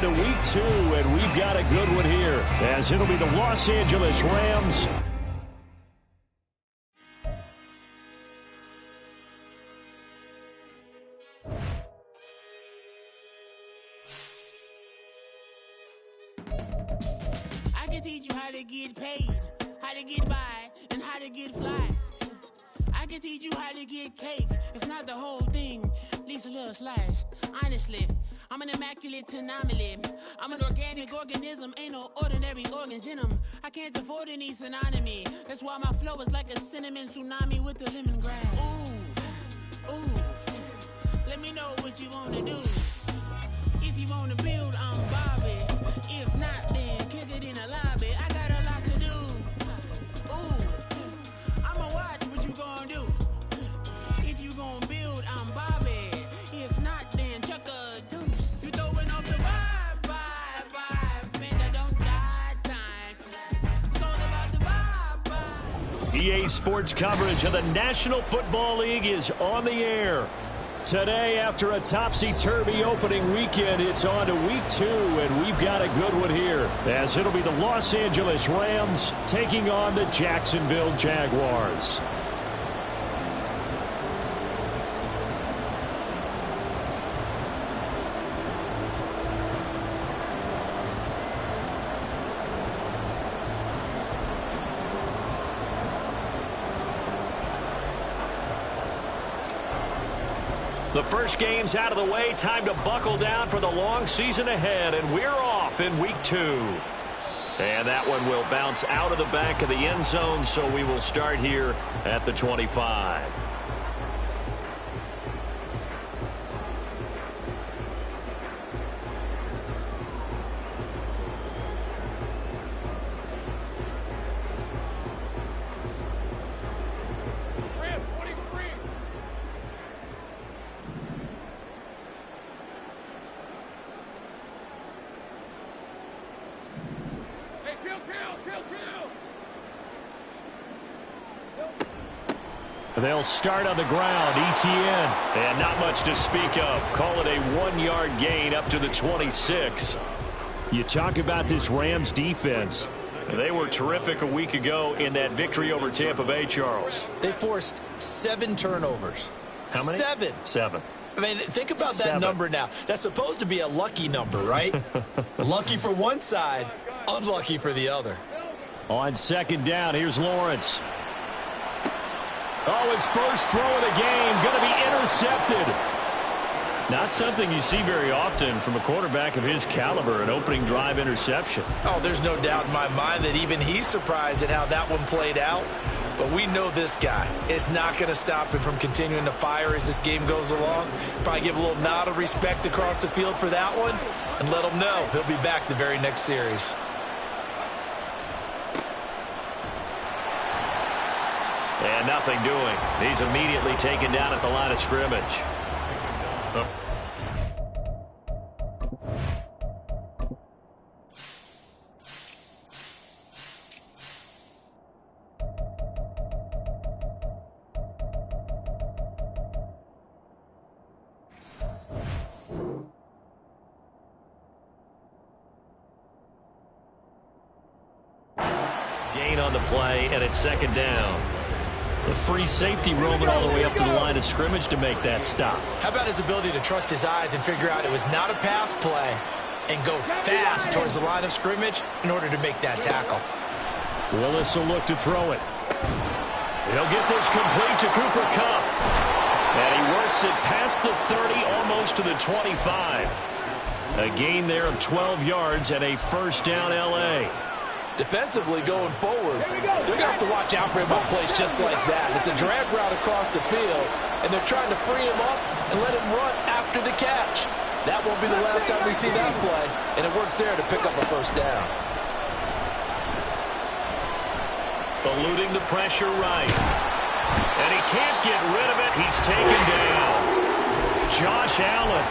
To week 2, and we've got a good one here, as it'll be the Los Angeles Rams. I can teach you how to get paid, how to get by, and how to get fly. I can teach you how to get cake, if not the whole thing, at least a little slice. Honestly, I'm an immaculate anomaly. I'm an organic organism, ain't no ordinary organs in them. I can't afford any synonymy. That's why my flow is like a cinnamon tsunami with the lemongrass. Ooh, ooh. Let me know what you wanna do. If you wanna build, I'm Bobby. If not, then kick it in the lobby. I got a lot to do. Ooh, I'ma watch what you gonna do. If you gonna build, I'm Bobby. If not, then chuck a deuce. You throwing off the vibe, man, I don't die time. It's all about the vibe. EA Sports coverage of the National Football League is on the air. Today, after a topsy-turvy opening weekend, it's on to week 2, and we've got a good one here, as it'll be the Los Angeles Rams taking on the Jacksonville Jaguars. The first game's out of the way. Time to buckle down for the long season ahead, and we're off in week 2. And that one will bounce out of the back of the end zone, so we will start here at the 25. They'll start on the ground. ETN. And not much to speak of. Call it a 1-yard gain up to the 26. You talk about this Rams defense. They were terrific a week ago in that victory over Tampa Bay, Charles. They forced 7 turnovers. How many? 7. 7. I mean, think about 7. that number now. That's supposed to be a lucky number, right? Lucky for one side, unlucky for the other. On second down, here's Lawrence. Oh, his first throw of the game, going to be intercepted. Not something you see very often from a quarterback of his caliber, an opening drive interception. Oh, there's no doubt in my mind that even he's surprised at how that one played out. But we know this guy. It's not going to stop him from continuing to fire as this game goes along. Probably give a little nod of respect across the field for that one and let him know he'll be back the very next series. And nothing doing. He's immediately taken down at the line of scrimmage. Gain on the play, and it's second down. The free safety roaming all the way up to the line of scrimmage to make that stop. How about his ability to trust his eyes and figure out it was not a pass play and go fast towards the line of scrimmage in order to make that tackle. Willis will look to throw it. He'll get this complete to Cooper Kupp. And he works it past the 30, almost to the 25. A gain there of 12 yards and a first down L.A. Defensively going forward, they're going to have to watch out for him on plays just like that. It's a drag route across the field, and they're trying to free him up and let him run after the catch. That won't be the last time we see that play, and it works there to pick up a first down. Eluding the pressure right. And he can't get rid of it. He's taken down. Josh Allen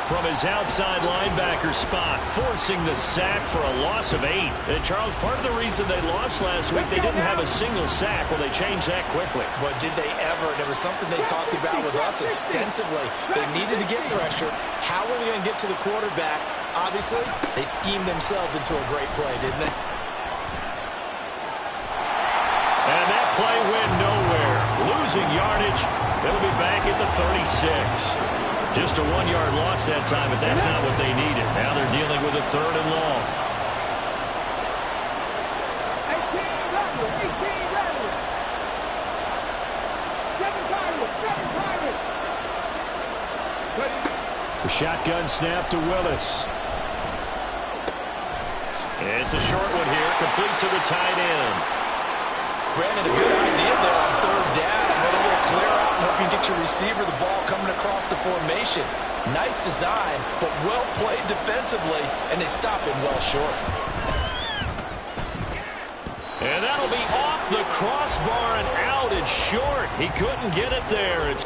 from his outside linebacker spot, forcing the sack for a loss of 8. And Charles, part of the reason they lost last week, they didn't have a single sack. Well, they changed that quickly. But did they ever? And it was something they talked about with us extensively. They needed to get pressure. How are they going to get to the quarterback Obviously, they schemed themselves into a great play, didn't they? And that play went nowhere. Losing yardage. They'll be back at the 36. Just a 1-yard loss that time, but that's not what they needed. Now they're dealing with a 3rd and long. The shotgun snap to Willis. It's a short one here, complete to the tight end. Brandon, a good idea there on 3rd down. Let a little clear out and hope you get your receiver the ball coming across the formation. Nice design, but well played defensively, and they stop him well short. And that'll be off the crossbar and out and short. He couldn't get it there. It's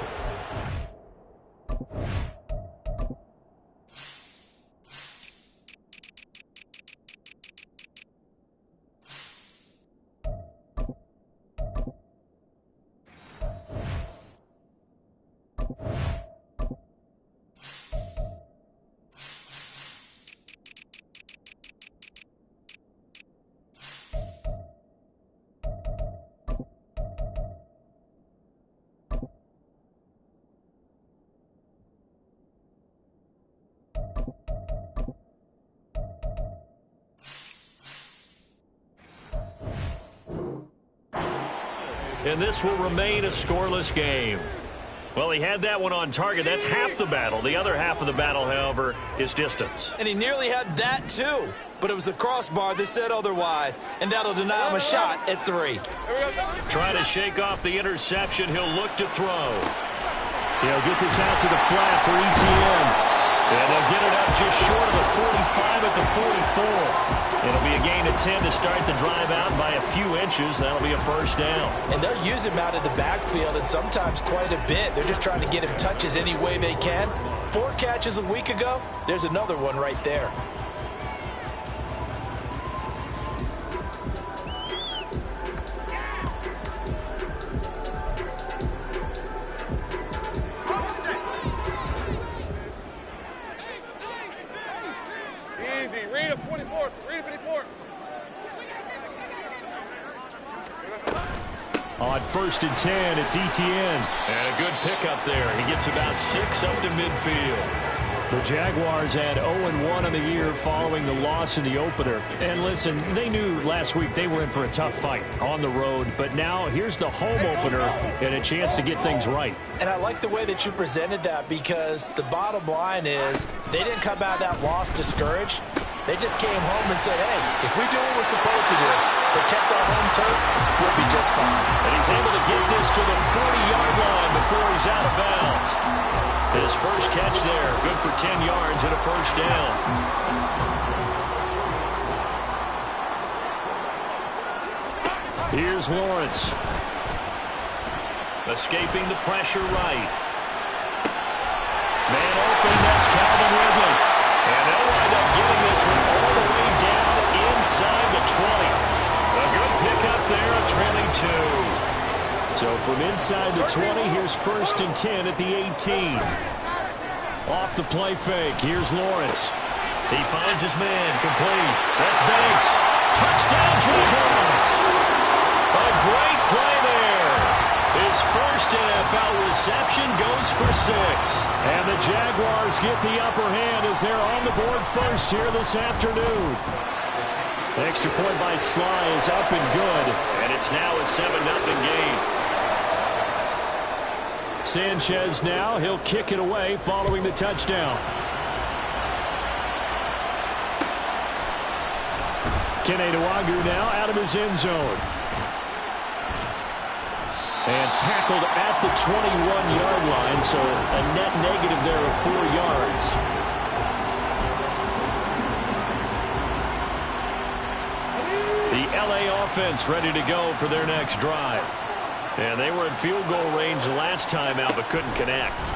and this will remain a scoreless game. Well, he had that one on target. That's half the battle. The other half of the battle, however, is distance. And he nearly had that, too. But it was the crossbar that said otherwise, and that'll deny him a shot at 3. Trying to shake off the interception. He'll look to throw. He'll get this out to the flat for ETN. And they'll get it up just short of the 45 at the 44. It'll be a gain of 10 to start the drive out by a few inches. That'll be a 1st down. And they'll use him out of the backfield, and sometimes quite a bit. They're just trying to get him touches any way they can. 4 catches a week ago. There's another one right there. On 1st and 10, it's ETN. And a good pickup there. He gets about 6 up to midfield. The Jaguars had 0-1 on the year following the loss in the opener. And listen, they knew last week they were in for a tough fight on the road. But now here's the home opener and a chance to get things right. And I like the way that you presented that, because the bottom line is they didn't come out of that loss discouraged. They just came home and said, hey, if we do what we're supposed to do, protect our home turf, we'll be just fine. And he's able to get this to the 40-yard line before he's out of bounds. His first catch there, good for 10 yards and a 1st down. Here's Lawrence. Escaping the pressure right. Man open, that's Calvin Ridley. And they'll wind up getting this one all the way down inside the 20. A good pickup there, a trailing 2. So from inside the 20, here's 1st and 10 at the 18. Off the play fake, here's Lawrence. He finds his man, complete. That's Banks. Touchdown, Jaguars. A great play there. His first NFL reception goes for 6. And the Jaguars get the upper hand as they're on the board first here this afternoon. The extra point by Sly is up and good. And it's now a 7-0 game. Sanchez now, he'll kick it away following the touchdown. Kene Nwangwu now out of his end zone. And tackled at the 21-yard line, so a net negative there of 4 yards. The LA offense ready to go for their next drive. And they were in field goal range last time out, but couldn't connect.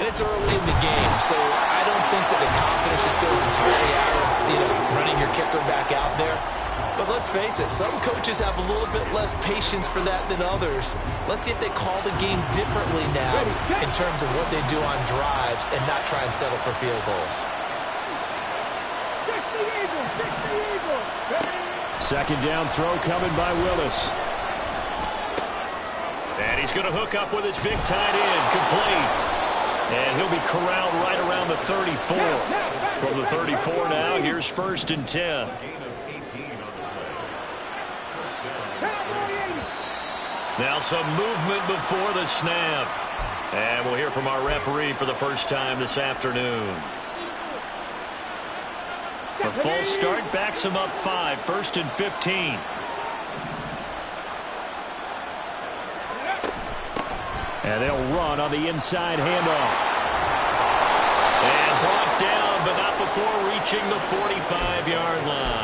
And it's early in the game, so I don't think that the confidence just goes entirely out of, running your kicker back out there. But let's face it, some coaches have a little bit less patience for that than others. Let's see if they call the game differently now in terms of what they do on drives and not try and settle for field goals. Second down throw coming by Willis. And he's going to hook up with his big tight end, complete. And he'll be corralled right around the 34. From the 34 now, here's 1st and 10. Now some movement before the snap. And we'll hear from our referee for the first time this afternoon. A false start backs him up 5, 1st and 15. And they'll run on the inside handoff. And brought down, but not before reaching the 45-yard line.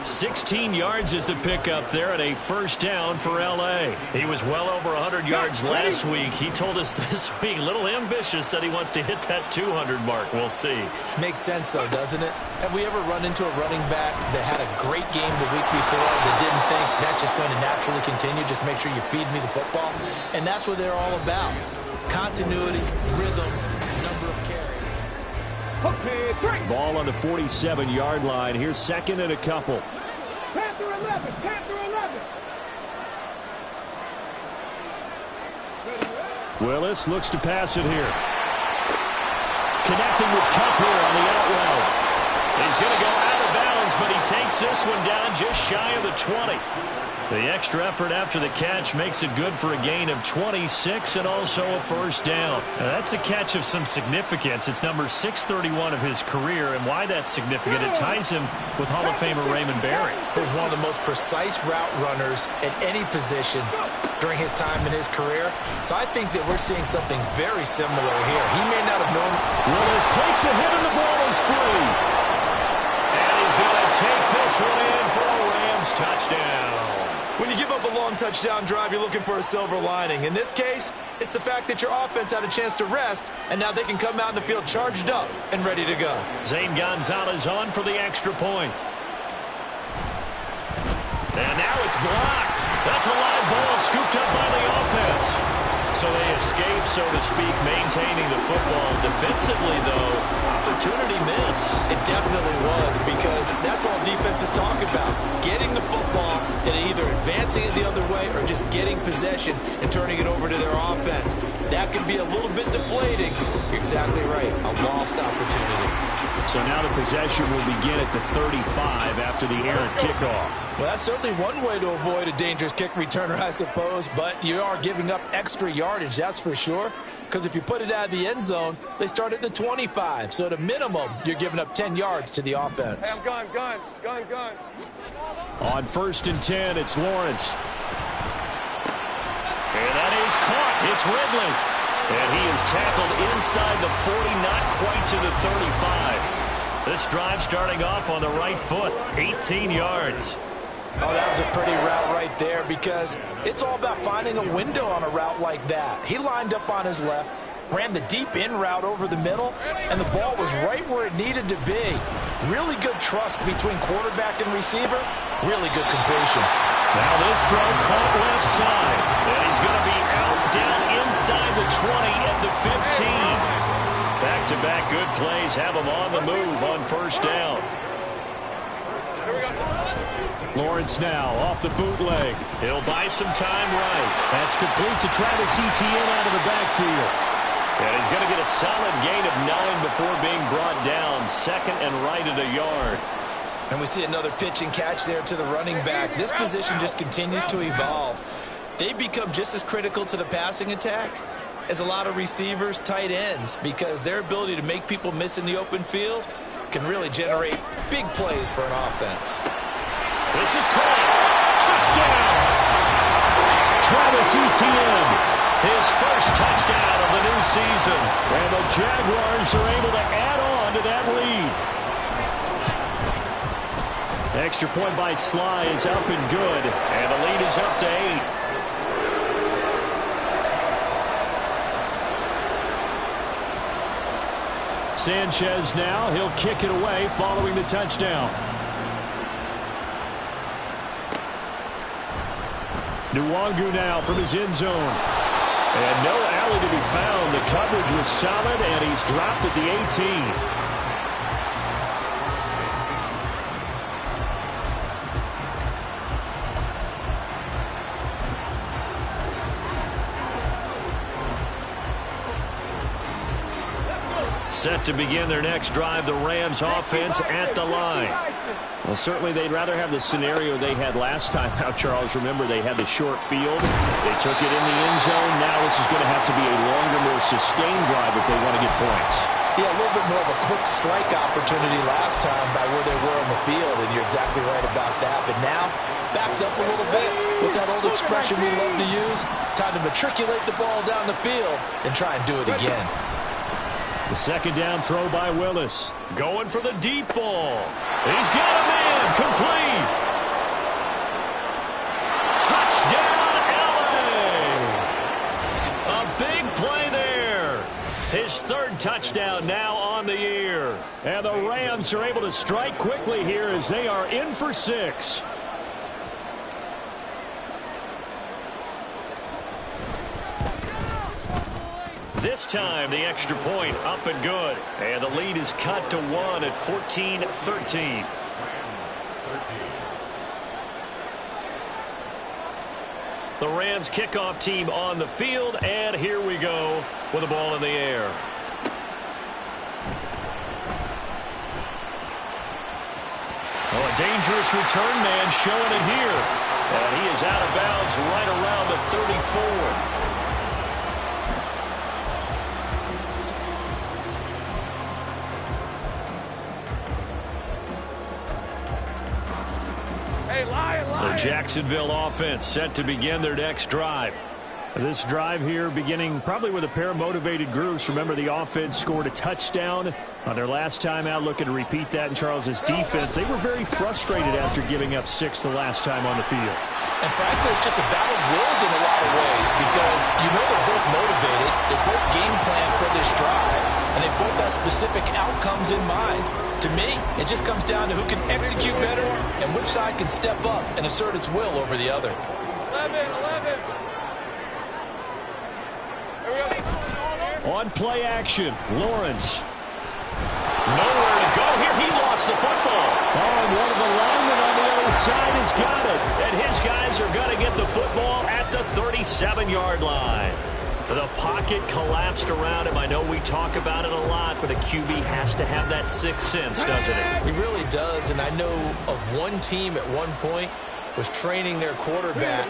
16 yards is the pickup there, and a first down for L.A. He was well over 100 yards last week. He told us this week, a little ambitious, that he wants to hit that 200 mark. We'll see. Makes sense, though, doesn't it? Have we ever run into a running back that had a great game the week before that didn't think that's just going to naturally continue? Just make sure you feed me the football. And that's what they're all about. Continuity, rhythm, number of carries. Ball on the 47-yard line. Here's 2nd and a couple. Panther 11, Panther 11. Willis looks to pass it here. Connecting with Cup here on the out route. He's going to go out of bounds, but he takes this one down just shy of the 20. The extra effort after the catch makes it good for a gain of 26 and also a first down. Now, that's a catch of some significance. It's number 631 of his career, and why that's significant, it ties him with Hall of Famer Raymond Barry. Who's one of the most precise route runners at any position during his time in his career. So I think that we're seeing something very similar here. He may not have known. Willis takes a hit and the ball is free. And he's going to take this one in for a Rams touchdown. When you give up a long touchdown drive, you're looking for a silver lining. In this case, it's the fact that your offense had a chance to rest, and now they can come out in the field charged up and ready to go. Zane Gonzalez on for the extra point. And now it's blocked. That's a live ball scooped up by the offense. So they escape, so to speak, maintaining the football. Defensively, though, opportunity miss. It definitely was, because that's all defenses talk about. Getting the football and either advancing it the other way or just getting possession and turning it over to their offense. That can be a little bit deflating. You're exactly right. A lost opportunity. So now the possession will begin at the 35 after the errant kickoff. Well, that's certainly one way to avoid a dangerous kick returner, I suppose, but you are giving up extra yardage, that's for sure, because if you put it out of the end zone, they start at the 25. So at a minimum, you're giving up 10 yards to the offense. Hey, I'm gun. On 1st and 10, it's Lawrence. And that is caught. It's Ridley. And he is tackled inside the 40, not quite to the 35. This drive starting off on the right foot, 18 yards. Oh, that was a pretty route right there, because it's all about finding a window on a route like that. He lined up on his left, ran the deep in route over the middle, and the ball was right where it needed to be. Really good trust between quarterback and receiver. Really good completion. Now this throw caught left side. And he's going to be out down inside the 20 at the 15. Back-to-back good plays have him on the move on first down. Lawrence now off the bootleg. He'll buy some time right. That's complete to Travis Etienne out of the backfield. And he's going to get a solid gain of 9 before being brought down. 2nd and right at a yard. And we see another pitch and catch there to the running back. This position just continues to evolve. They become just as critical to the passing attack as a lot of receivers, tight ends, because their ability to make people miss in the open field can really generate big plays for an offense. This is caught. Touchdown! Travis Etienne, his first touchdown of the new season. And the Jaguars are able to add on to that lead. Extra point by Sly is up and good. And the lead is up to 8. Sanchez now. He'll kick it away following the touchdown. Nwangu now from his end zone. And no alley to be found. The coverage was solid, and he's dropped at the 18. Set to begin their next drive, the Rams offense at the line. Well, certainly they'd rather have the scenario they had last time out, Charles. Remember, they had the short field. They took it in the end zone. Now this is going to have to be a longer, more sustained drive if they want to get points. Yeah, a little bit more of a quick strike opportunity last time by where they were on the field, and you're exactly right about that. But now, backed up a little bit. What's that old expression we love to use? Time to matriculate the ball down the field and try and do it again. The second down throw by Willis. Going for the deep ball. He's got a man. Complete. Touchdown, LA. A big play there. His third touchdown now on the year. And the Rams are able to strike quickly here as they are in for 6. This time, the extra point up and good. And the lead is cut to 1 at 14-13. The Rams kickoff team on the field, and here we go with the ball in the air. Oh, a dangerous return man showing it here. And he is out of bounds right around the 34. The Jacksonville offense set to begin their next drive. This drive here beginning probably with a pair of motivated groups. Remember, the offense scored a touchdown on their last time out. Looking to repeat that in Charles's defense. They were very frustrated after giving up 6 the last time on the field. And frankly, it's just a battle of wills in a lot of ways because you know they're both motivated. They both game plan for this drive, and they both have specific outcomes in mind. To me, it just comes down to who can execute better and which side can step up and assert its will over the other. 11. On play action, Lawrence. Nowhere to go here. He lost the football. Oh, and one of the linemen on the other side has got it. And his guys are going to get the football at the 37-yard line. The pocket collapsed around him. I know we talk about it a lot, but a QB has to have that sixth sense, doesn't it? He really does, and I know of one team at one point was training their quarterback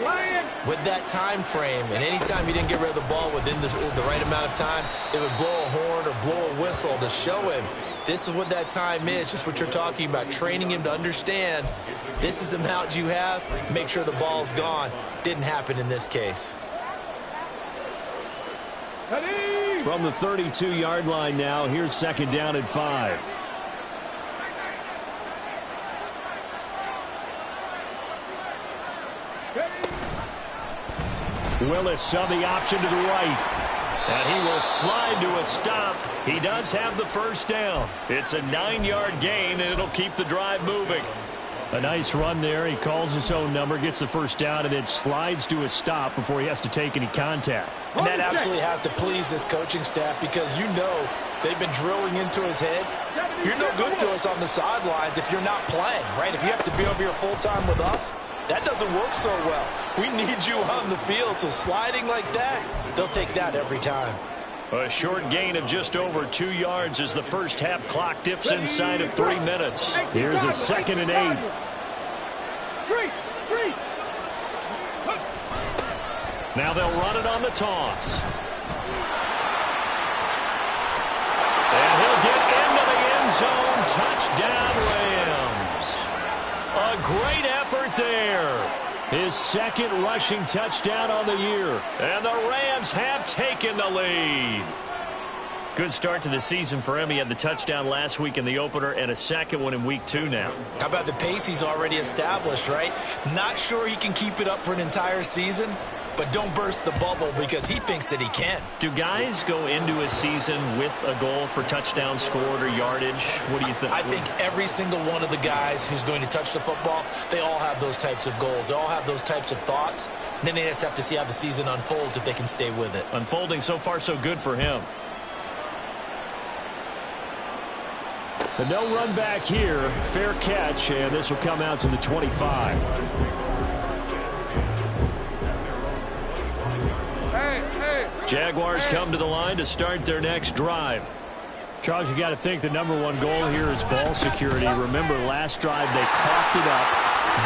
with that time frame, and anytime he didn't get rid of the ball within the right amount of time, they would blow a horn or blow a whistle to show him this is what that time is, just what you're talking about, training him to understand this is the amount you have, make sure the ball's gone. Didn't happen in this case. From the 32-yard line now, here's second down and 5. Willis on the option to the right. And he will slide to a stop. He does have the first down. It's a 9-yard gain, and it'll keep the drive moving. A nice run there. He calls his own number, gets the first down, and then slides to a stop before he has to take any contact. And that absolutely has to please this coaching staff because you know they've been drilling into his head. You're no good to us on the sidelines if you're not playing, right? If you have to be over here full-time with us, that doesn't work so well. We need you on the field, so sliding like that, they'll take that every time. A short gain of just over 2 yards as the first half clock dips inside of 3 minutes. Here's a 2nd and 8. Now they'll run it on the toss. And he'll get into the end zone. Touchdown, Rams. A great effort there. His second rushing touchdown on the year. And the Rams have taken the lead. Good start to the season for him. He had the touchdown last week in the opener and a second one in week 2 now. How about the pace he's already established, right? Not sure he can keep it up for an entire season, but don't burst the bubble because he thinks that he can. Do guys go into a season with a goal for touchdown scored or yardage? What do you think? I think every single one of the guys who's going to touch the football, they all have those types of goals. They all have those types of thoughts. And then they just have to see how the season unfolds if they can stay with it. Unfolding so far so good for him. The no run back here. Fair catch, and this will come out to the 25. Jaguars come to the line to start their next drive. Charles, you got to think the #1 goal here is ball security. Remember, last drive they coughed it up,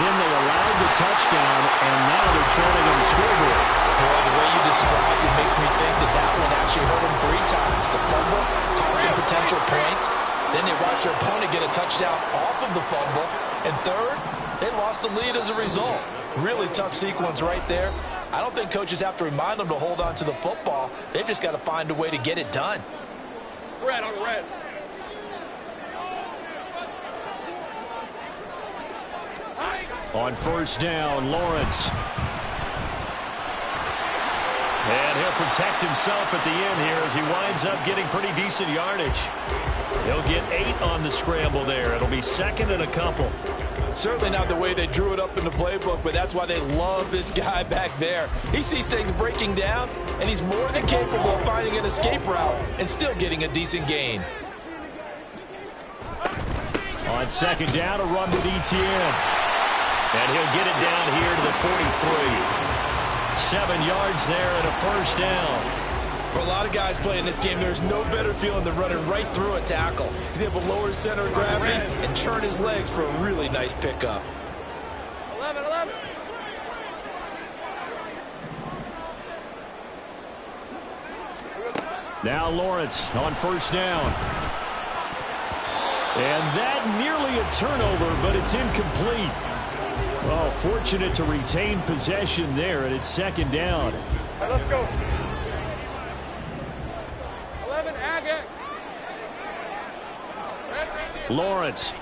then they allowed the touchdown, and now they're trailing on the scoreboard. Boy, the way you described it makes me think that one actually hurt them 3 times. The fumble, costing potential points. Then they watched their opponent get a touchdown off of the fumble. And third, they lost the lead as a result. Really tough sequence right there. I don't think coaches have to remind them to hold on to the football. They've just got to find a way to get it done. Red on red. On first down, Lawrence. And he'll protect himself at the end here as he winds up getting pretty decent yardage. He'll get 8 on the scramble there. It'll be second and a couple. Certainly not the way they drew it up in the playbook, but that's why they love this guy back there. He sees things breaking down, and he's more than capable of finding an escape route and still getting a decent gain. On second down, a run with Etienne. And he'll get it down here to the 43. 7 yards there and a first down. For a lot of guys playing this game, there's no better feeling than running right through a tackle. He's able to lower his center of gravity and churn his legs for a really nice pickup. 11. Now Lawrence on first down. And that nearly a turnover, but it's incomplete. Oh, fortunate to retain possession there, and it's second down. Right, let's go. 11, Agate. Lawrence.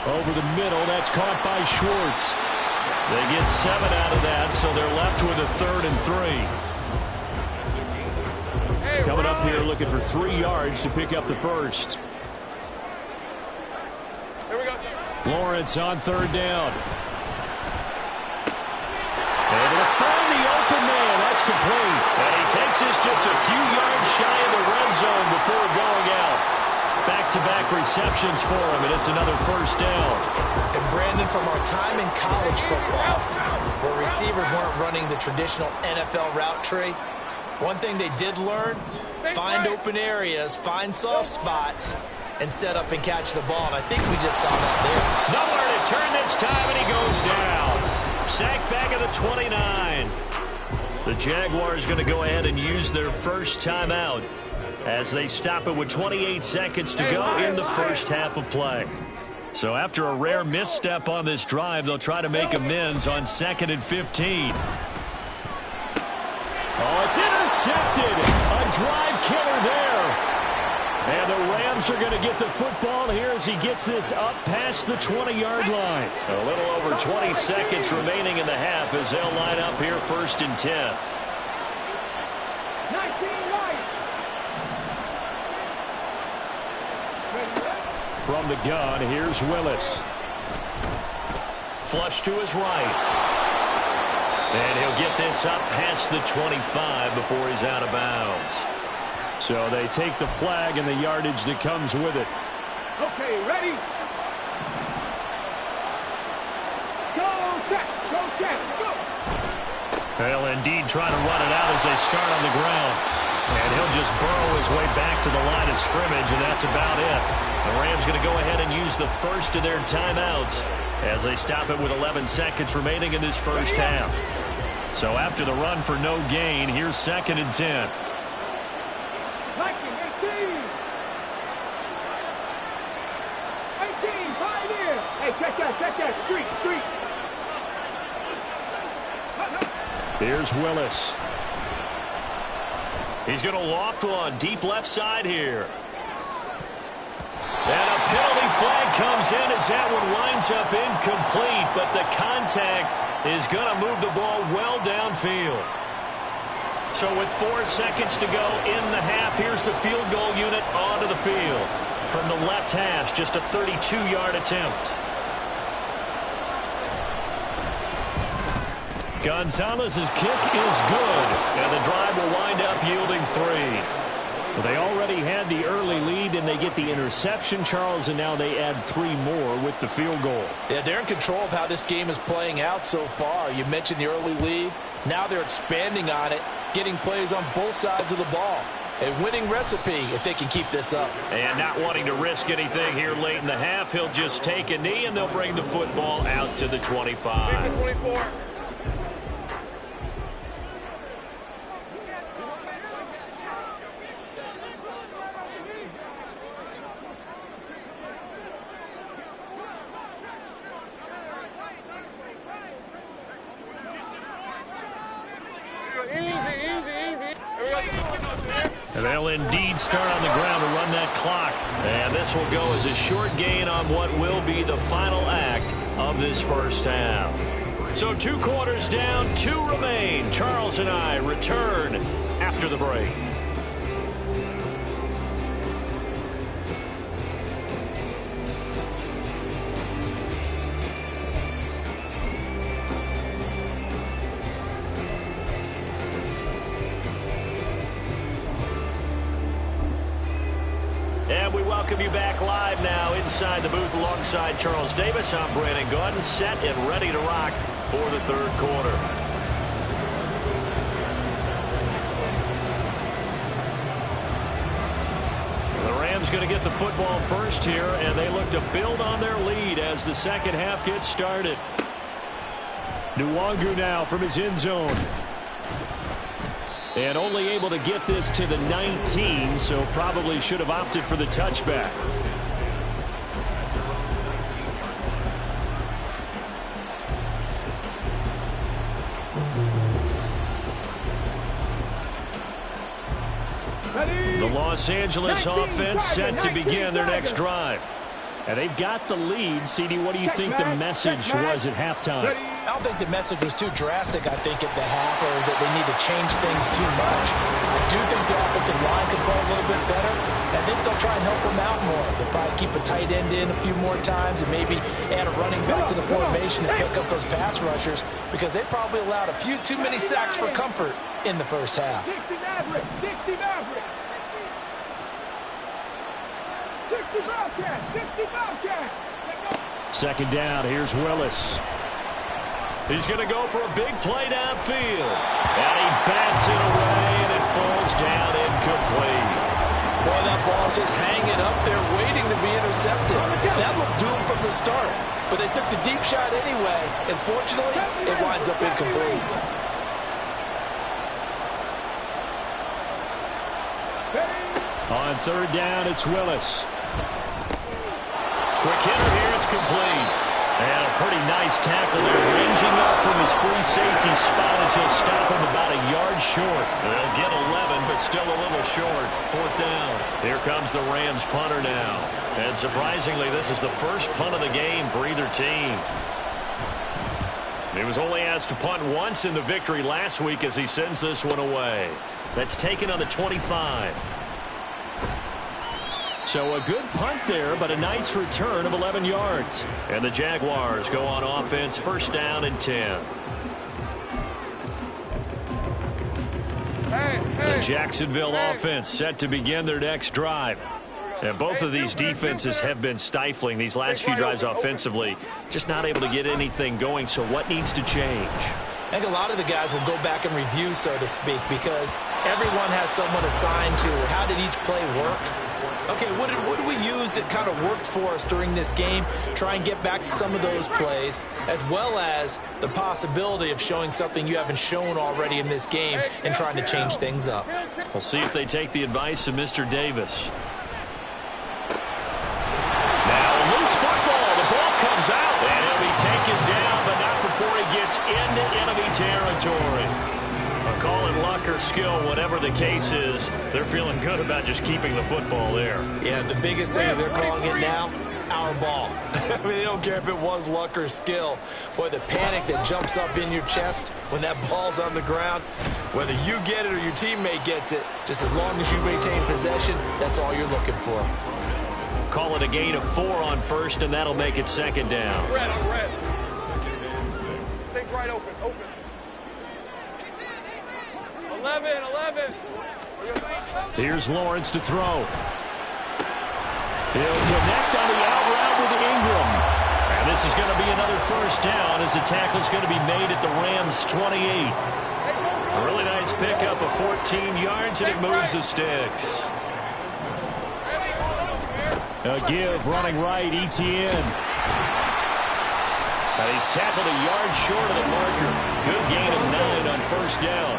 Over the middle, that's caught by Schwartz. They get 7 out of that, so they're left with a 3rd and 3. Hey, Coming up here looking for 3 yards to pick up the first. Here we go. Lawrence on third down. Able to find the open man. That's complete. And he takes this just a few yards shy of the red zone before going out. Back-to-back receptions for him, and it's another first down. And Brandon, from our time in college football, where receivers weren't running the traditional NFL route tree, one thing they did learn, find open areas, find soft spots, and set up and catch the ball. And I think we just saw that there. Nowhere to turn this time, and he goes down. Sacked back at the 29. The Jaguars going to go ahead and use their first timeout as they stop it with 28 seconds to go in the first half of play. So after a rare misstep on this drive, they'll try to make amends on 2nd and 15. Oh, it's intercepted. A drive killer there. And the Rams are going to get the football here as he gets this up past the 20-yard line. A little over 20 seconds remaining in the half as they'll line up here 1st and 10. 19 right. From the gun, here's Willis. Flush to his right. And he'll get this up past the 25 before he's out of bounds. So they take the flag and the yardage that comes with it. Okay, ready? Go, check, go. They'll indeed try to run it out as they start on the ground. And he'll just burrow his way back to the line of scrimmage, and that's about it. The Rams going to go ahead and use the first of their timeouts as they stop it with 11 seconds remaining in this first half. So after the run for no gain, here's 2nd and 10. 18, 5 in. Hey, check that. Street. Here's Willis. He's going to loft one deep left side here. And a penalty flag comes in as that one winds up incomplete, but the contact is going to move the ball well downfield. So with 4 seconds to go in the half, here's the field goal unit onto the field. From the left hash, just a 32-yard attempt. Gonzalez's kick is good, and the drive will wind up yielding 3. Well, they already had the early lead, and they get the interception, Charles, and now they add 3 more with the field goal. Yeah, they're in control of how this game is playing out so far. You mentioned the early lead. Now they're expanding on it, getting plays on both sides of the ball. A winning recipe if they can keep this up. And not wanting to risk anything here late in the half, he'll just take a knee, and they'll bring the football out to the 25. 24. And they'll indeed start on the ground to run that clock. And this will go as a short gain on what will be the final act of this first half. So 2 quarters down, 2 remain. Charles and I return after the break. And we welcome you back live now inside the booth alongside Charles Davis. I'm Brandon Gaudin, set and ready to rock for the third quarter. The Rams going to get the football first here, and they look to build on their lead as the second half gets started. Nwangu now from his end zone. And only able to get this to the 19, so probably should have opted for the touchback. The Los Angeles offense set to begin their next drive. And they've got the lead. CD, what do you think the message was at halftime? I don't think the message was too drastic, I think, at the half, or that they need to change things too much. I do think the offensive line could play a little bit better. I think they'll try and help them out more. They'll probably keep a tight end in a few more times and maybe add a running back to the formation and pick up those pass rushers, because they probably allowed a few too many sacks for comfort in the first half. 60 Maverick. 60 Maverick. 60 Bobcat. 60 Bobcat. Second down, here's Willis. He's going to go for a big play downfield. And he bats it away, and it falls down incomplete. Boy, that ball's just hanging up there waiting to be intercepted. That looked doomed from the start. But they took the deep shot anyway, and fortunately, it winds up incomplete. On third down, it's Willis. Quick hitter here, it's complete. And a pretty nice tackle there, ranging up from his free safety spot as he'll stop him about a yard short. They'll get 11, but still a little short. Fourth down. Here comes the Rams punter now. And surprisingly, this is the first punt of the game for either team. He was only asked to punt once in the victory last week as he sends this one away. That's taken on the 25. So a good punt there, but a nice return of 11 yards. And the Jaguars go on offense, first down and 10. The Jacksonville offense set to begin their next drive. And both of these defenses have been stifling these last few drives offensively. Just not able to get anything going, so what needs to change? I think a lot of the guys will go back and review, so to speak, because everyone has someone assigned to how did each play work. Okay, what did we use that kind of worked for us during this game? Try and get back to some of those plays, as well as the possibility of showing something you haven't shown already in this game and trying to change things up. We'll see if they take the advice of Mr. Davis. Now a loose football. The ball comes out, and he'll be taken down, but not before he gets into enemy territory. Call it luck or skill, whatever the case is, they're feeling good about just keeping the football there. Yeah, the biggest thing they're calling it now, our ball. I mean, they don't care if it was luck or skill. Boy, the panic that jumps up in your chest when that ball's on the ground, whether you get it or your teammate gets it, just as long as you maintain possession, that's all you're looking for. Call it a gain of 4 on first, and that'll make it second down. Red on red. Take right open. 11. Here's Lawrence to throw. He'll connect on the out route with Ingram. And this is going to be another first down as the tackle's going to be made at the Rams' 28. Really nice pickup of 14 yards, and it moves the sticks. A give running right, Etienne. And he's tackled a yard short of the marker. Good gain of 9 on first down.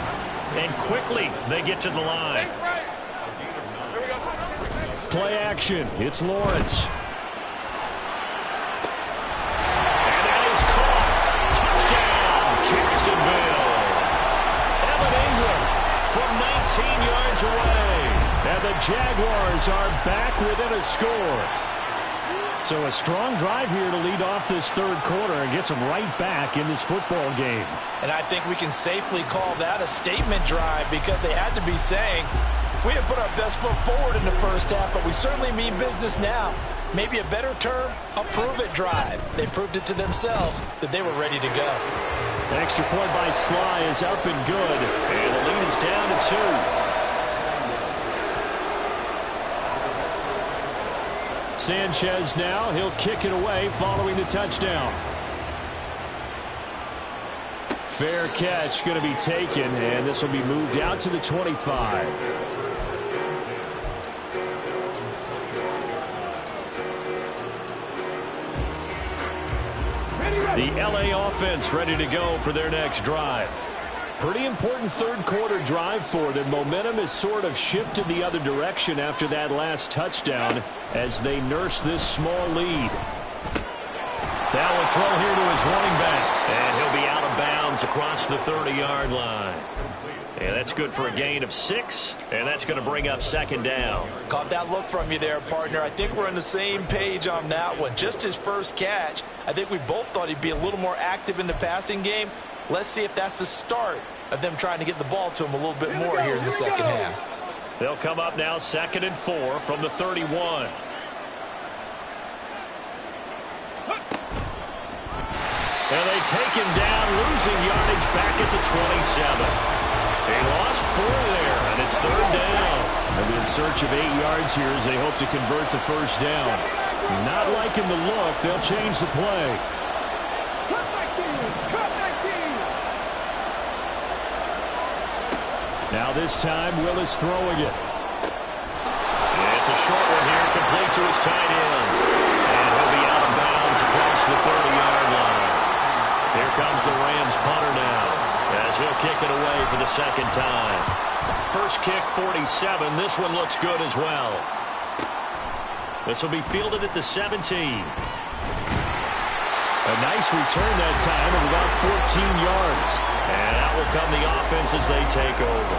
And quickly they get to the line. Play action. It's Lawrence. And that is caught. Touchdown, Jacksonville. Evan Ingram from 19 yards away. And the Jaguars are back within a score. So a strong drive here to lead off this third quarter and gets them right back in this football game. And I think we can safely call that a statement drive because they had to be saying, we didn't put our best foot forward in the first half, but we certainly mean business now. Maybe a better term, a prove-it drive. They proved it to themselves that they were ready to go. The extra point by Sly is up and good. And the lead is down to 2. Sanchez now, he'll kick it away following the touchdown. Fair catch going to be taken, and this will be moved out to the 25. The LA offense ready to go for their next drive. Pretty important third quarter drive for them. Momentum has sort of shifted the other direction after that last touchdown as they nurse this small lead. That will throw here to his running back. And he'll be out of bounds across the 30-yard line. And that's good for a gain of 6. And that's going to bring up second down. Caught that look from you there, partner. I think we're on the same page on that one. Just his first catch. I think we both thought he'd be a little more active in the passing game. Let's see if that's the start of them trying to get the ball to him a little bit more here in the second half. They'll come up now 2nd and 4 from the 31. And they take him down, losing yardage back at the 27. They lost 4 there, and it's 3rd down. They'll be in search of 8 yards here as they hope to convert the first down. Not liking the look, they'll change the play. Now this time, Willis throwing it. Yeah, it's a short one here, complete to his tight end. And he'll be out of bounds across the 30-yard line. Here comes the Rams punter now, as he'll kick it away for the second time. First kick, 47. This one looks good as well. This will be fielded at the 17. A nice return that time of about 14 yards. And out will come the offense as they take over.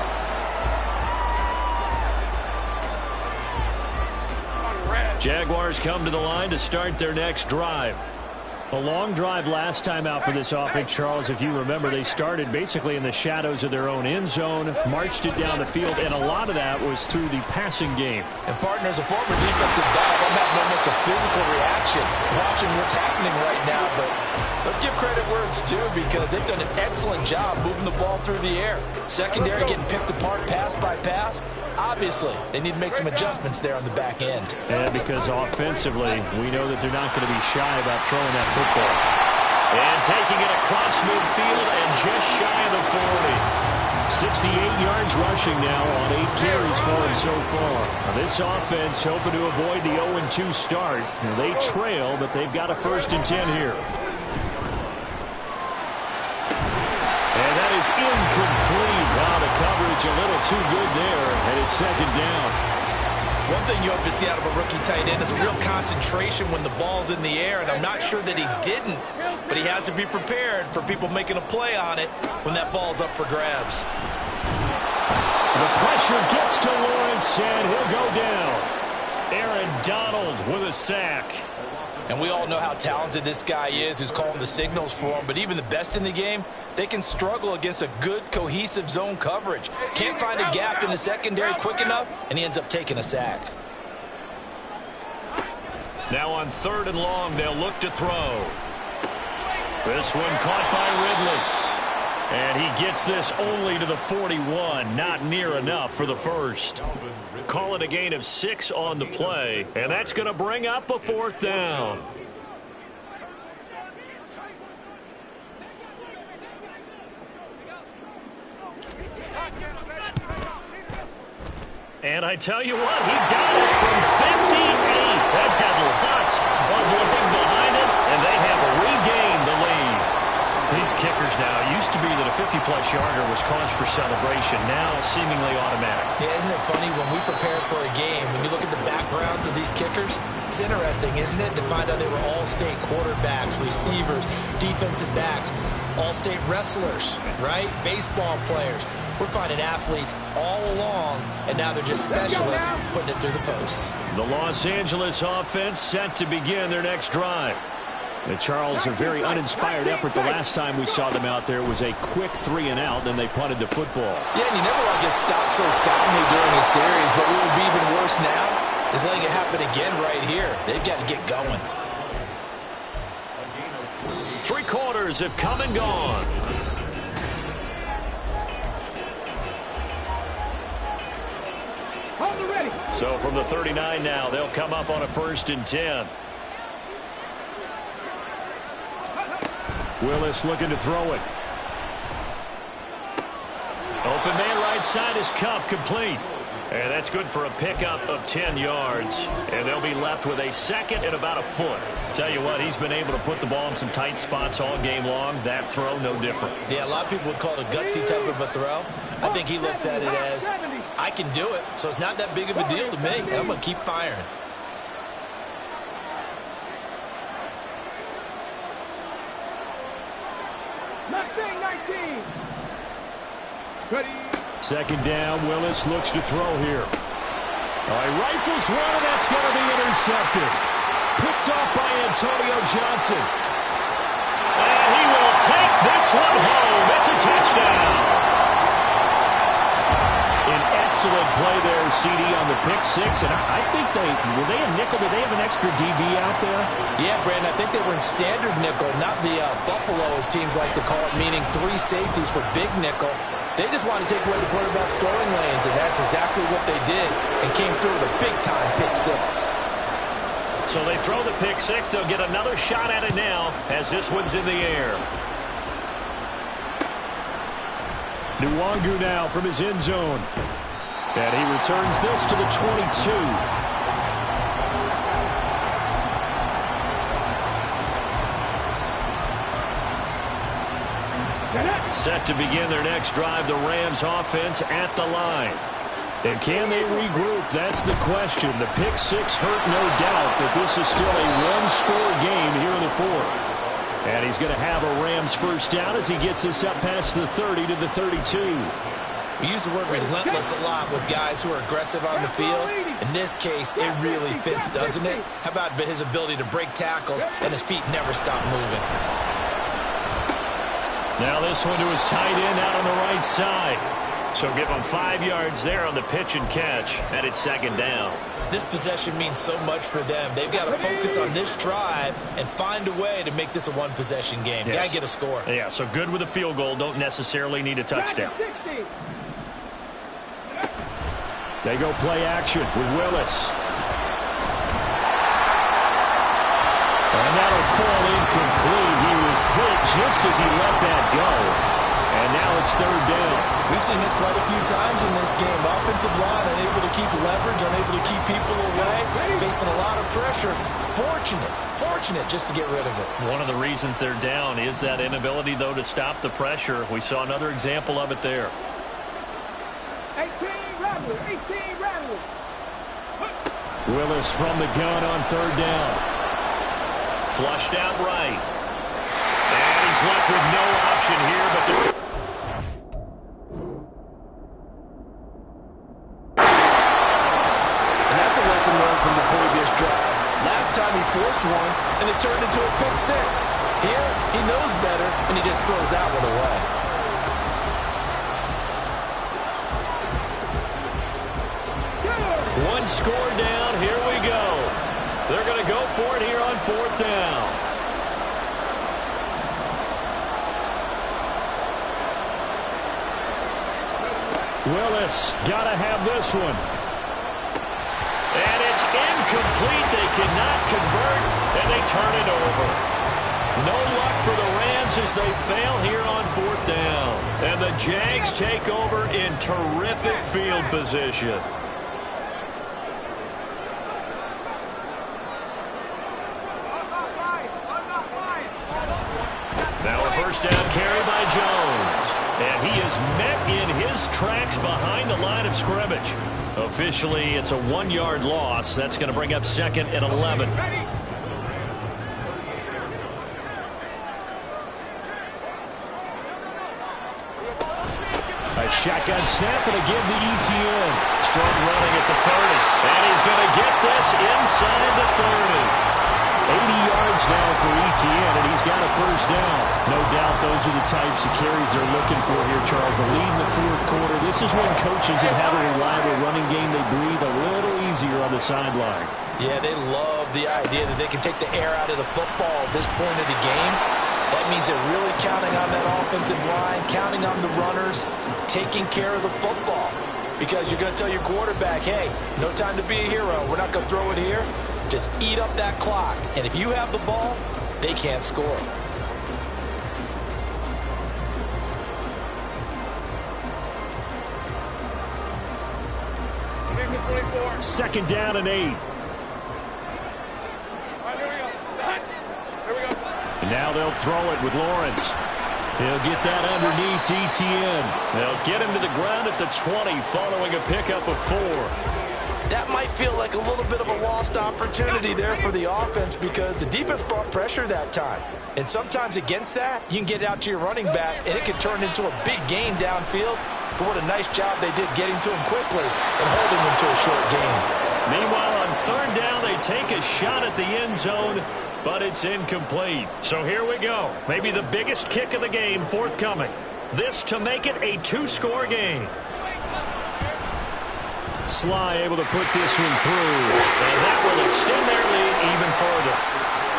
Jaguars come to the line to start their next drive. A long drive last time out for this offense, Charles. If you remember, they started basically in the shadows of their own end zone, marched it down the field, and a lot of that was through the passing game. And partners, a former defensive back, I'm having almost a physical reaction watching what's happening right now. But let's give credit where it's due because they've done an excellent job moving the ball through the air. Secondary getting picked apart pass by pass. Obviously, they need to make some adjustments there on the back end. And because offensively, we know that they're not going to be shy about throwing that football. And taking it across midfield and just shy of the 40. 68 yards rushing now on 8 carries for him so far. Now this offense hoping to avoid the 0-2 start. Now they trail, but they've got a 1st and 10 here. And that is incomplete. Wow, the coverage a little too good there, and it's second down. One thing you hope to see out of a rookie tight end is a real concentration when the ball's in the air, and I'm not sure that he didn't, but he has to be prepared for people making a play on it when that ball's up for grabs. The pressure gets to Lawrence, and he'll go down. Aaron Donald with a sack. And we all know how talented this guy is who's calling the signals for him, but even the best in the game, they can struggle against a good, cohesive zone coverage. Can't find a gap in the secondary quick enough, and he ends up taking a sack. Now on 3rd and long, they'll look to throw. This one caught by Ridley. And he gets this only to the 41. Not near enough for the first. Call it a gain of 6 on the play. And that's going to bring up a 4th down. And I tell you what, he got it from 58. That had lots of leg behind it, and they have regained the lead. These kickers now, it used to be that a 50-plus yarder was cause for celebration. Now seemingly automatic. Yeah, isn't it funny when we prepare for a game, when you look at the backgrounds of these kickers, it's interesting, isn't it, to find out they were all-state quarterbacks, receivers, defensive backs, all-state wrestlers, right? Baseball players. We're finding athletes all along, and now they're just specialists putting it through the posts. The Los Angeles offense set to begin their next drive. And Charles, a very uninspired effort. The last time we saw them out there was a quick 3-and-out, then they punted the football. Yeah, and you never want to get stopped so soundly during a series, but what would be even worse now is letting it happen again right here. They've got to get going. 3 quarters have come and gone. So from the 39 now, they'll come up on a 1st and 10. Willis looking to throw it. Open man right side is Cup, complete. And that's good for a pickup of 10 yards. And they'll be left with a 2nd and about a foot. Tell you what, he's been able to put the ball in some tight spots all game long. That throw, no different. Yeah, a lot of people would call it a gutsy type of a throw. I think he looks at it as, I can do it, so it's not that big of a deal to me, and I'm going to keep firing. Second down, Willis looks to throw here. He rifles one, and that's going to be intercepted. Picked off by Antonio Johnson. And he will take this one home. It's a touchdown. An excellent play there, CD, on the pick six. And I think were they a nickel? Did they have an extra DB out there? Yeah, Brandon, I think they were in standard nickel, not the Buffalo, as teams like to call it, meaning 3 safeties for big nickel. They just want to take away the quarterback's throwing lanes, and that's exactly what they did and came through with a big-time pick six. So they throw the pick six. They'll get another shot at it now as this one's in the air. Nwangu now from his end zone. And he returns this to the 22. Set to begin their next drive, the Rams offense at the line. And can they regroup? That's the question. The pick six hurt, no doubt, but this is still a one-score game here in the 4th. And he's going to have a Rams first down as he gets us up past the 30 to the 32. We use the word relentless a lot with guys who are aggressive on the field. In this case, it really fits, doesn't it? How about his ability to break tackles and his feet never stop moving? Now this one to his tight end out on the right side. So give him 5 yards there on the pitch and catch, and it's 2nd down. This possession means so much for them. They've got to focus on this drive and find a way to make this a one-possession game. Yes. Got to get a score. Yeah, so good with a field goal. Don't necessarily need a touchdown. They go play action with Willis. And that'll fall incomplete. He was hit just as he let that go. And now it's 3rd down. We've seen this quite a few times in this game. Offensive line unable to keep leverage, unable to keep people away, facing a lot of pressure. Fortunate just to get rid of it. One of the reasons they're down is that inability, though, to stop the pressure. We saw another example of it there. 18 Rattler. Willis from the gun on 3rd down. Flushed out right. And he's left with no option here but to... And that's a lesson learned from the previous drive. Last time he forced one, and it turned into a pick six. Here, he knows better, and he just throws that one away. One score down. Here we go. They're going to go for it here on 4th down. Willis got to have this one. And it's incomplete. They cannot convert, and they turn it over. No luck for the Rams as they fail here on 4th down. And the Jags take over in terrific field position. first down carry by Jones. And he is met in his tracks behind the line of scrimmage. Officially, it's a 1-yard loss. That's going to bring up 2nd and 11. A shotgun snap, and again the ETN. Strong running at the 30. And he's going to get this inside the 30. 80 yards now for ETN, and he's got a first down. No doubt those are the types of carries they're looking for here, Charles. The lead in the fourth quarter. This is when coaches that have a reliable running game, they breathe a little easier on the sideline. Yeah, they love the idea that they can take the air out of the football at this point of the game. That means they're really counting on that offensive line, counting on the runners, taking care of the football. Because you're going to tell your quarterback, hey, no time to be a hero. We're not going to throw it here. Just eat up that clock. And if you have the ball, they can't score. Second down and 8. All right, here we go. Here we go. And now they'll throw it with Lawrence. He'll get that underneath ETN. They'll get him to the ground at the 20 following a pickup of 4. That might feel like a little bit of a lost opportunity there for the offense because the defense brought pressure that time. And sometimes against that, you can get it out to your running back, and it can turn into a big gain downfield. But what a nice job they did getting to him quickly and holding him to a short gain. Meanwhile, on third down, they take a shot at the end zone, but it's incomplete. So here we go. Maybe the biggest kick of the game forthcoming. This to make it a 2-score game. Sly able to put this one through. And that will extend their lead even further.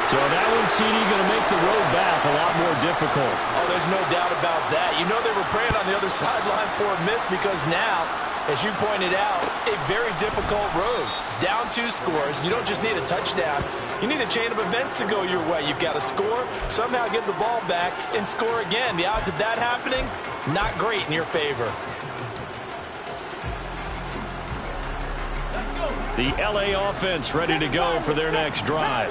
So that one, CD, going to make the road back a lot more difficult. Oh, there's no doubt about that. You know they were praying on the other sideline for a miss because now, as you pointed out, a very difficult road. Down 2 scores. You don't just need a touchdown. You need a chain of events to go your way. You've got to score, somehow get the ball back, and score again. The odds of that happening, not great in your favor. The LA offense ready to go for their next drive.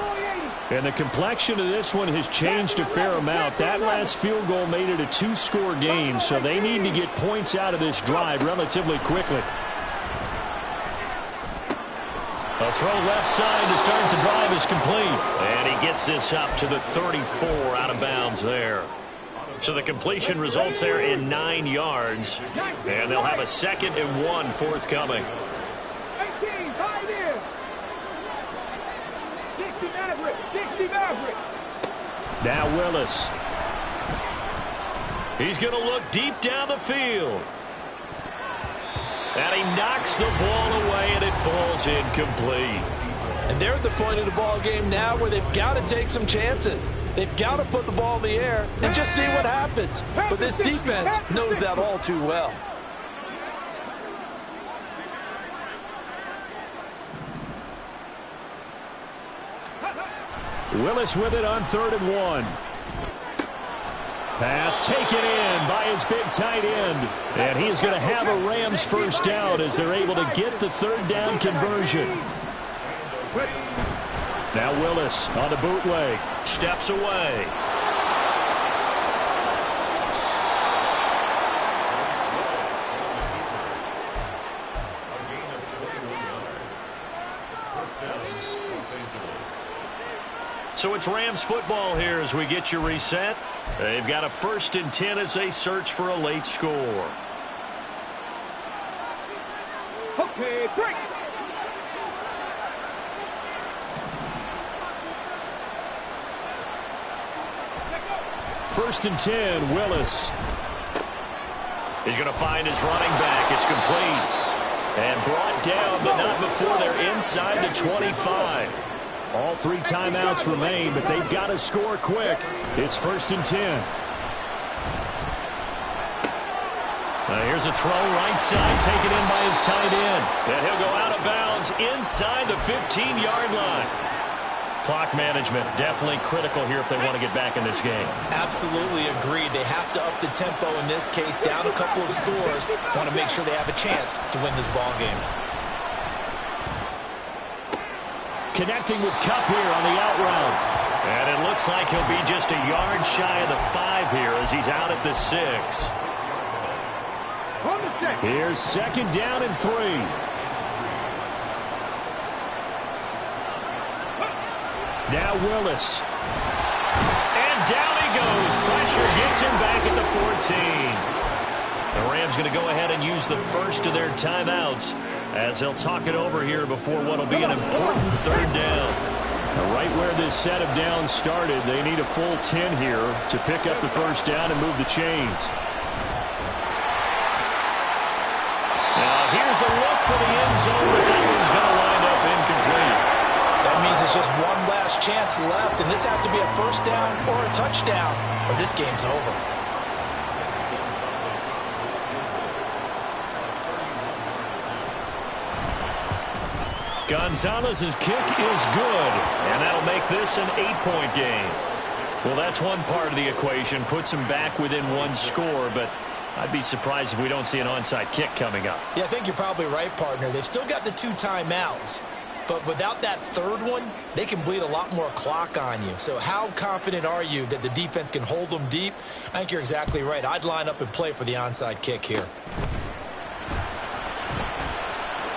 And the complexion of this one has changed a fair amount. That last field goal made it a 2-score game, so they need to get points out of this drive relatively quickly. A throw left side to start the drive is complete. And he gets this up to the 34 out of bounds there. So the completion results there in 9 yards. And they'll have a 2nd and 1 forthcoming. Now Willis. He's going to look deep down the field. And he knocks the ball away, and it falls incomplete. And they're at the point of the ball game now where they've got to take some chances. They've got to put the ball in the air and just see what happens. But this defense knows that all too well. Willis with it on 3rd and 1. Pass taken in by his big tight end. And he is going to have a Rams first down as they're able to get the 3rd down conversion. Now Willis on the bootleg. Steps away. So it's Rams football here as we get you reset. They've got a 1st and 10 as they search for a late score. Okay, break. First and 10, Willis. He's going to find his running back. It's complete. And brought down, but not before they're inside the 25. All 3 timeouts remain, but they've got to score quick. It's 1st and 10. Here's a throw right side taken in by his tight end. And he'll go out of bounds inside the 15-yard line. Clock management definitely critical here if they want to get back in this game. Absolutely agreed. They have to up the tempo in this case, down a couple of scores. Want to make sure they have a chance to win this ball game. Connecting with Kupp here on the out route. And it looks looks like he'll be just a yard shy of the 5 here as he's out at the 6. Here's 2nd down and 3. Now Willis. And down he goes. Pressure gets him back at the 14. The Rams going to go ahead and use the first of their timeouts as they'll talk it over here before what will be an important 3rd down. Right where this set of downs started, they need a full 10 here to pick up the 1st down and move the chains. Now here's a look for the end zone, but that one's going to wind up incomplete. That means it's just one last chance left, and this has to be a 1st down or a touchdown, or this game's over. Gonzalez's kick is good, and that'll make this an 8-point game. Well, that's one part of the equation, puts them back within 1 score, but I'd be surprised if we don't see an onside kick coming up. Yeah, I think you're probably right, partner. They've still got the 2 timeouts, but without that 3rd one, they can bleed a lot more clock on you. So how confident are you that the defense can hold them deep? I think you're exactly right. I'd line up and play for the onside kick here.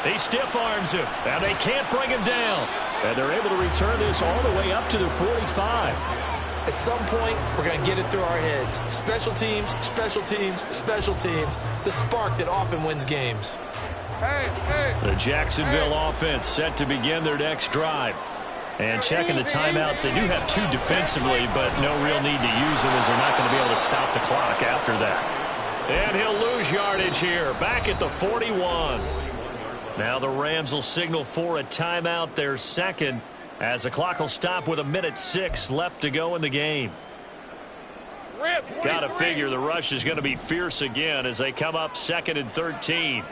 He stiff arms him, and they can't bring him down. And they're able to return this all the way up to the 45. At some point, we're going to get it through our heads. Special teams, special teams, special teams. The spark that often wins games. The Jacksonville offense set to begin their next drive. And checking the timeouts, they do have 2 defensively, but no real need to use them as they're not going to be able to stop the clock after that. And he'll lose yardage here, back at the 41. Now the Rams will signal for a timeout, their 2nd, as the clock will stop with 1:06 left to go in the game. Got to figure the rush is going to be fierce again as they come up 2nd and 13.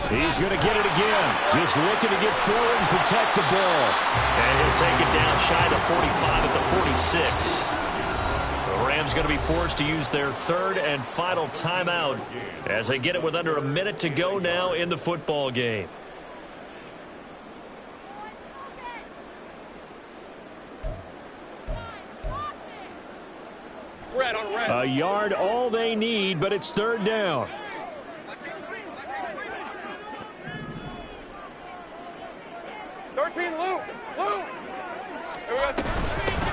He's going to get it again. Just looking to get forward and protect the ball. And he'll take it down shy of the 45 at the 46. The Rams going to be forced to use their 3rd and final timeout as they get it with under 1 minute to go now in the football game. A yard all they need, but it's 3rd down.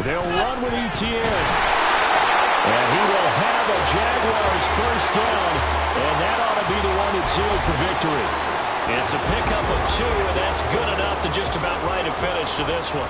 They'll run with ETN. And he will have a Jaguars 1st down, and that ought to be the one that seals the victory. It's a pickup of 2, and that's good enough to just about write a finish to this one.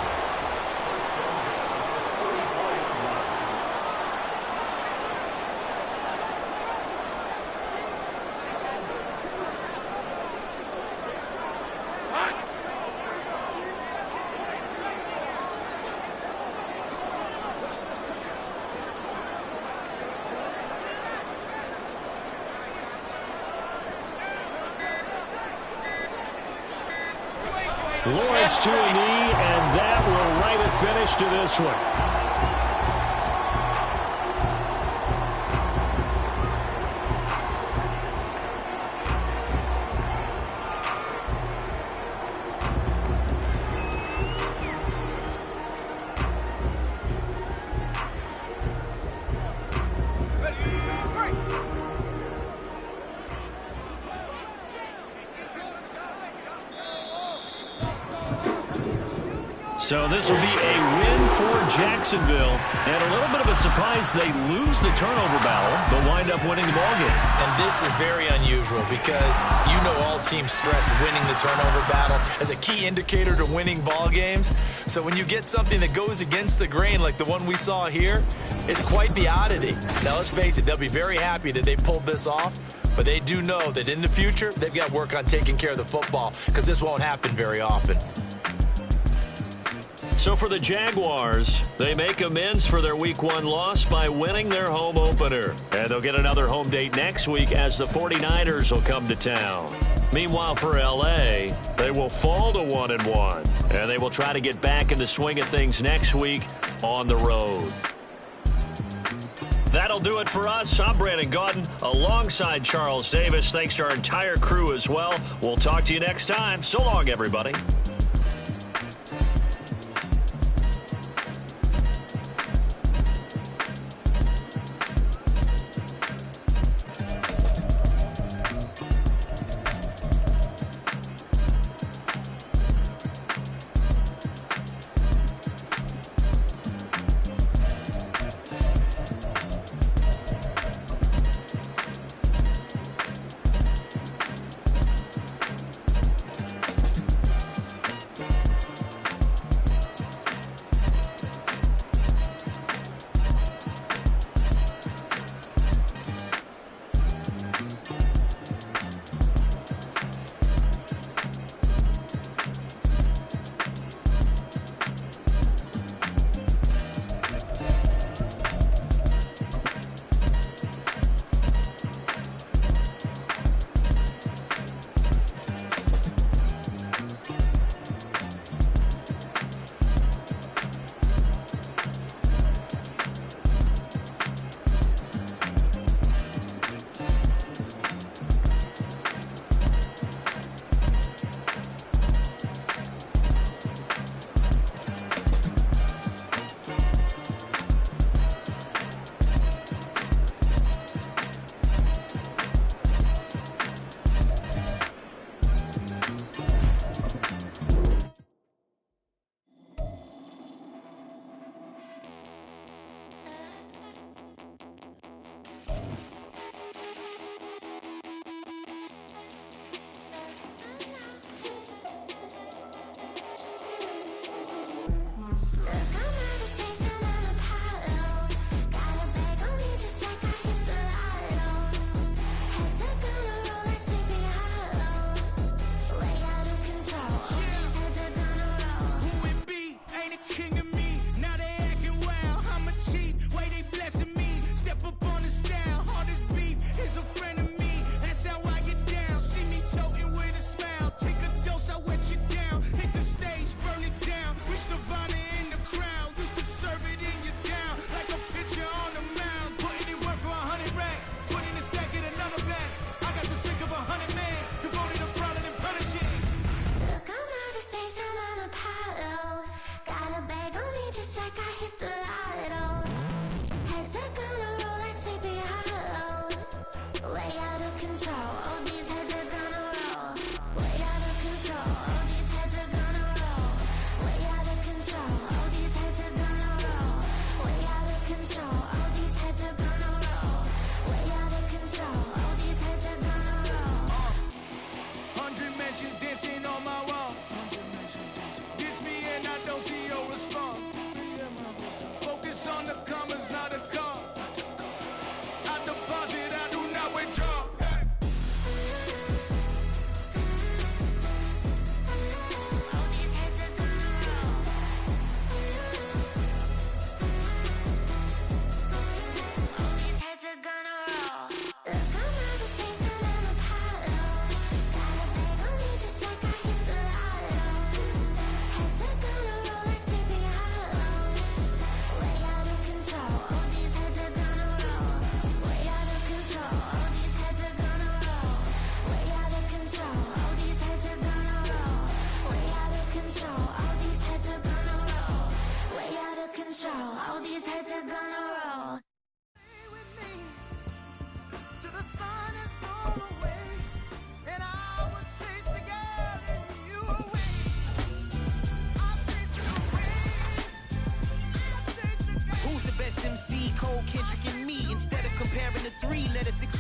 Lawrence to a knee, and that will write a finish to this one. So this will be a win for Jacksonville. And a little bit of a surprise, they lose the turnover battle, but wind up winning the ballgame. And this is very unusual because you know all teams stress winning the turnover battle as a key indicator to winning ball games. So when you get something that goes against the grain like the one we saw here, it's quite the oddity. Now let's face it, they'll be very happy that they pulled this off. But they do know that in the future, they've got to work on taking care of the football because this won't happen very often. So for the Jaguars, they make amends for their Week 1 loss by winning their home opener. And they'll get another home date next week as the 49ers will come to town. Meanwhile, for L.A., they will fall to 1-1. And they will try to get back in the swing of things next week on the road. That'll do it for us. I'm Brandon Gaudin alongside Charles Davis. Thanks to our entire crew as well. We'll talk to you next time. So long, everybody.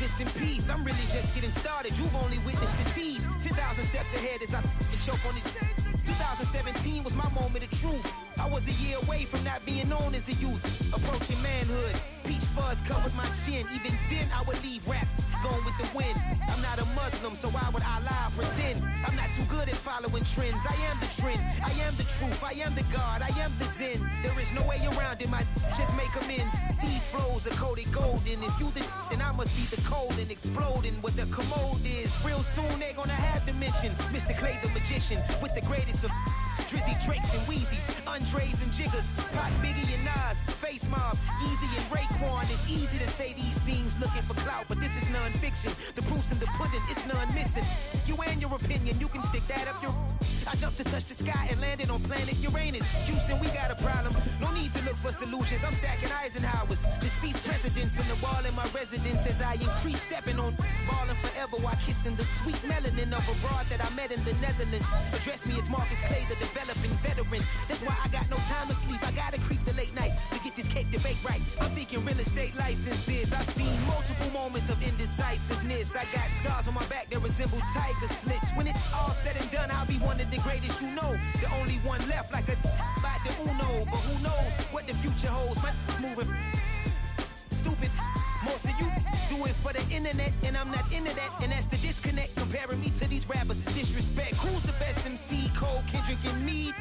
exist in peace. I'm really just getting started. You've only witnessed the tease. 10,000 steps ahead as I choke on this. 2017 was my moment of truth. I was a year away from not being known as a youth. Approaching manhood. Peach fuzz covered my chin. Even then I would leave rap going with the wind. I'm not a Muslim, so why would I lie or pretend? I'm not too good at following trends. I am the trend. I am the truth. I am the God. I am the Zen. There is no way around it. My just make amends. These flows are coated golden. If you the then I must be the cold and exploding what the commode is. Real soon they gonna have to mention Mr. Clay the magician with the greatest of Drizzy, Drakes, and Wheezies, Andres and Jiggers, Pac, Biggie, and Nas, Face Mob, Yeezy, and Raekwon. It's easy to say these things looking for clout, but this is non-fiction. The proof's in the pudding, it's none missing. You and your opinion, you can stick that up your... I jumped to touch the sky and landed on planet Uranus. Houston, we got a problem. No need to look for solutions. I'm stacking Eisenhowers. Deceased presidents on the wall in my residence as I increase stepping on ballin' forever while kissing the sweet melanin of a broad that I met in the Netherlands. Address me as Marcus Clay, the developing veteran. That's why I got no time to sleep. I gotta creep the late night to get this cake to bake right. I'm thinking real estate licenses. I've seen multiple moments of indecisiveness. I got scars on my back that resemble tiger slits. When it's all said and done, I'll be one of the greatest you know. The only one left like a by the Uno. But who knows what the future holds. My moving stupid. Most of you do it for the internet, and I'm not into that. And that's the disconnect. Comparing me to these rappers is disrespect. Who's the best MC? Cole, Kendrick, and me?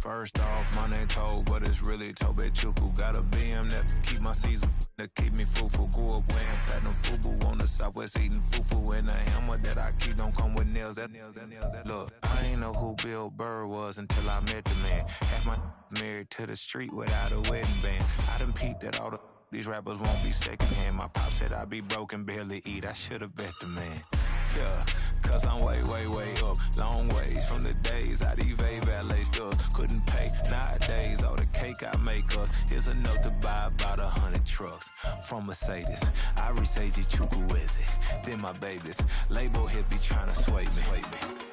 First off, my name Toe, but it's really Tobe Chuku. Got a BM that keep my season, that keep me fufu. Grew up wearing platinum fubu on the Southwest eating fufu. And the hammer that I keep don't come with nails. Look, I ain't know who Bill Burr was until I met the man. Half my married to the street without a wedding band. I done peeped at all these rappers won't be secondhand. My pop said I'd be broke and barely eat. I should've bet the man. Yeah, cause I'm way up, long ways from the days I evade valet stores. Couldn't pay nowadays, all the cake I make us is enough to buy about 100 trucks. From Mercedes, I resage Chukwueze, then my babies. Label hit be trying to sway me,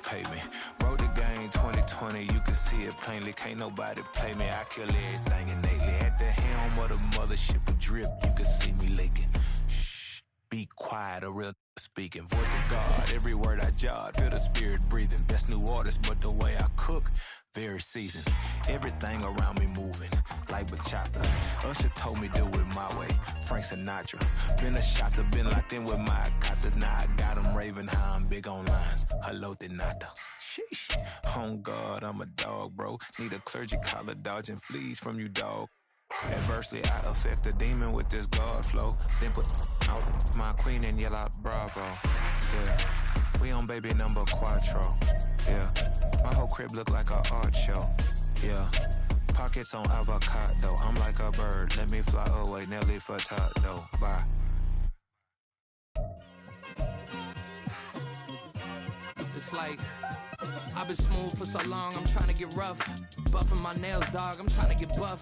pay me. Wrote the game 2020, you can see it plainly. Can't nobody play me, I kill everything innately. At the helm of the mothership with drip, you can see me leaking. Shh, be quiet, a real speaking. Voice of God, every word I jot, feel the spirit breathing. Best new artist, but the way I cook, very seasoned. Everything around me moving, like bachata. Usher told me do it my way, Frank Sinatra. Been a shotter, been locked in with my katas. Now I got them raving how I'm big on lines. Hello, Denata. Sheesh. On God, I'm a dog, bro. Need a clergy collar, dodging fleas from you, dog. Adversely, I affect a demon with this God flow. Then put out my queen and yell out bravo. Yeah, we on baby number quattro. Yeah, my whole crib look like an art show. Yeah, pockets on avocado. I'm like a bird, let me fly away. Nelly Furtado, bye. It's like I've been smooth for so long, I'm trying to get rough. Buffing my nails, dog, I'm trying to get buff.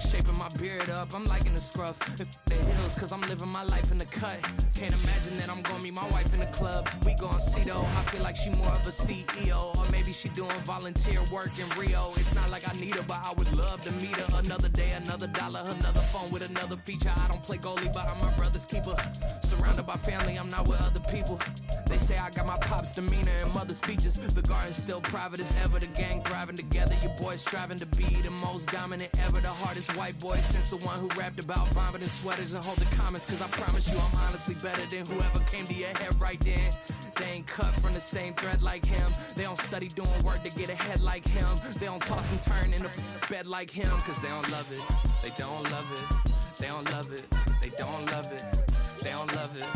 Shaping my beard up, I'm liking the scruff. The hills, cause I'm living my life in the cut. Can't imagine that I'm gonna meet my wife in the club. We gon' see though, I feel like she more of a CEO. Or maybe she doing volunteer work in Rio. It's not like I need her, but I would love to meet her. Another day, another dollar, another phone with another feature. I don't play goalie, but I'm my brother's keeper. Surrounded by family, I'm not with other people. They say I got my pop's demeanor and mother's features. The garden's still private as ever, the gang thriving together. Your boys striving to be the most dominant ever. The hardest white boy since the one who rapped about vomiting sweaters and hold the comments. Cause I promise you I'm honestly better than whoever came to your head right then. They ain't cut from the same thread like him. They don't study doing work to get ahead like him. They don't toss and turn in the bed like him. Cause they don't love it, they don't love it, they don't love it, they don't love it, they don't love it.